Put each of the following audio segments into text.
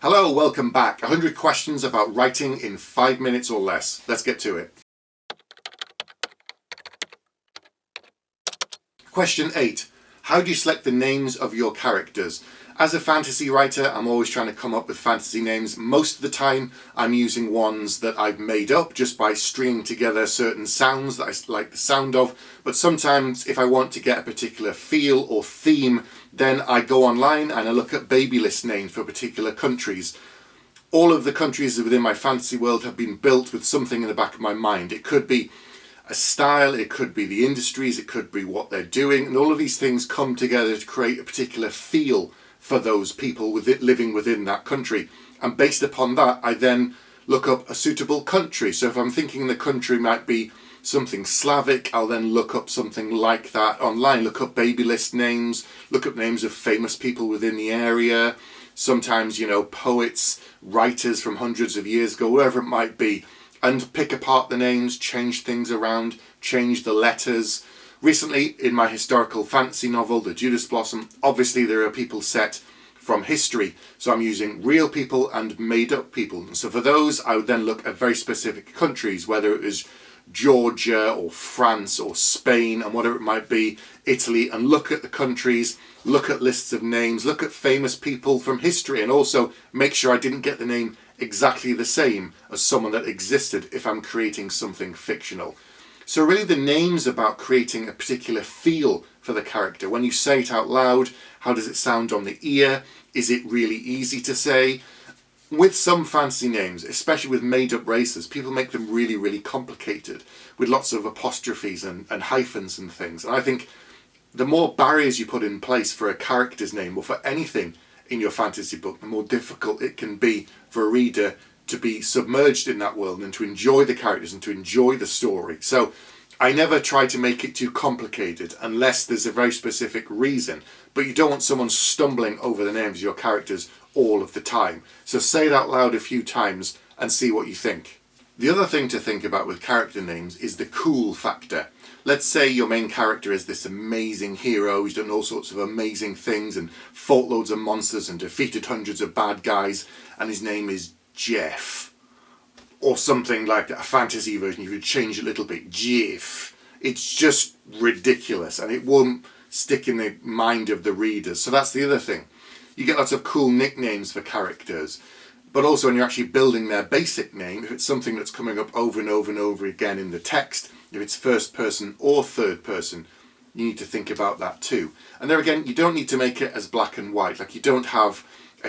Hello, welcome back. 100 questions about writing in 5 minutes or less. Let's get to it. Question 8. How do you select the names of your characters? As a fantasy writer, I'm always trying to come up with fantasy names. Most of the time, I'm using ones that I've made up just by stringing together certain sounds that I like the sound of. But sometimes, if I want to get a particular feel or theme, then I go online and I look at baby list names for particular countries. All of the countries within my fantasy world have been built with something in the back of my mind. It could be a style, it could be the industries, it could be what they're doing, and all of these things come together to create a particular feel for those people living within that country. And based upon that, I then look up a suitable country. So if I'm thinking the country might be something Slavic, I'll then look up something like that online, look up baby list names, look up names of famous people within the area, sometimes, poets, writers from hundreds of years ago, wherever it might be, and pick apart the names, change things around, change the letters. Recently, in my historical fantasy novel, The Judas Blossom, obviously there are people set from history, so I'm using real people and made up people. And so for those, I would then look at very specific countries, whether it was Georgia or France or Spain and whatever it might be, Italy, and look at the countries, look at lists of names, look at famous people from history, and also make sure I didn't get the name exactly the same as someone that existed if I'm creating something fictional. So really the name's about creating a particular feel for the character. When you say it out loud, how does it sound on the ear? Is it really easy to say? With some fantasy names, especially with made-up races, people make them really, really complicated with lots of apostrophes and hyphens and things. And I think the more barriers you put in place for a character's name or for anything in your fantasy book, the more difficult it can be for a reader to be submerged in that world and to enjoy the characters and to enjoy the story. So I never try to make it too complicated unless there's a very specific reason. But you don't want someone stumbling over the names of your characters all of the time. So say it out loud a few times and see what you think. The other thing to think about with character names is the cool factor. Let's say your main character is this amazing hero who's done all sorts of amazing things and fought loads of monsters and defeated hundreds of bad guys, and his name is Jeff. Or something like that, a fantasy version, you could change it a little bit, Jeff. It's just ridiculous and it won't stick in the mind of the readers. So that's the other thing. You get lots of cool nicknames for characters, but also when you're actually building their basic name, if it's something that's coming up over and over and over again in the text, if it's first person or third person, you need to think about that too. And there again, you don't need to make it as black and white. Like you don't have a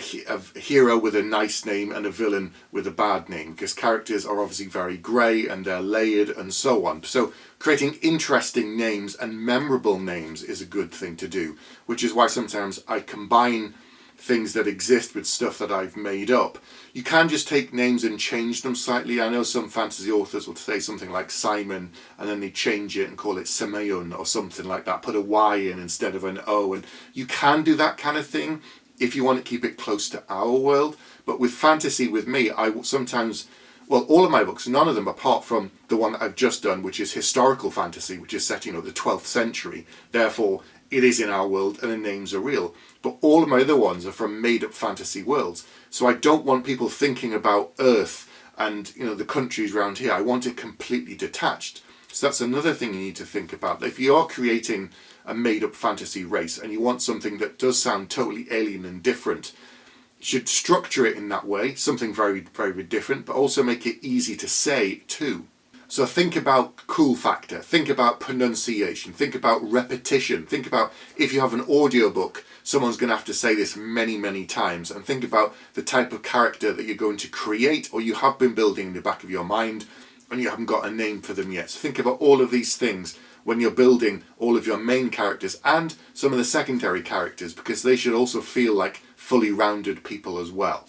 hero with a nice name and a villain with a bad name, because characters are obviously very grey and they're layered and so on. So creating interesting names and memorable names is a good thing to do, which is why sometimes I combine things that exist with stuff that I've made up. You can just take names and change them slightly. I know some fantasy authors will say something like Simon and then they change it and call it Simeon or something like that, put a Y in instead of an O, and you can do that kind of thing if you want to keep it close to our world. But with fantasy, with me, I sometimes, well, all of my books, none of them apart from the one that I've just done, which is historical fantasy, which is set, the 12th century. Therefore, it is in our world and the names are real. But all of my other ones are from made-up fantasy worlds. So I don't want people thinking about Earth and, the countries around here. I want it completely detached. So that's another thing you need to think about. If you are creating a made-up fantasy race and you want something that does sound totally alien and different, you should structure it in that way, something very, very different, but also make it easy to say too. So think about cool factor, think about pronunciation, think about repetition, think about if you have an audiobook, someone's going to have to say this many, many times, and think about the type of character that you're going to create or you have been building in the back of your mind and you haven't got a name for them yet. So think about all of these things when you're building all of your main characters and some of the secondary characters, because they should also feel like fully rounded people as well.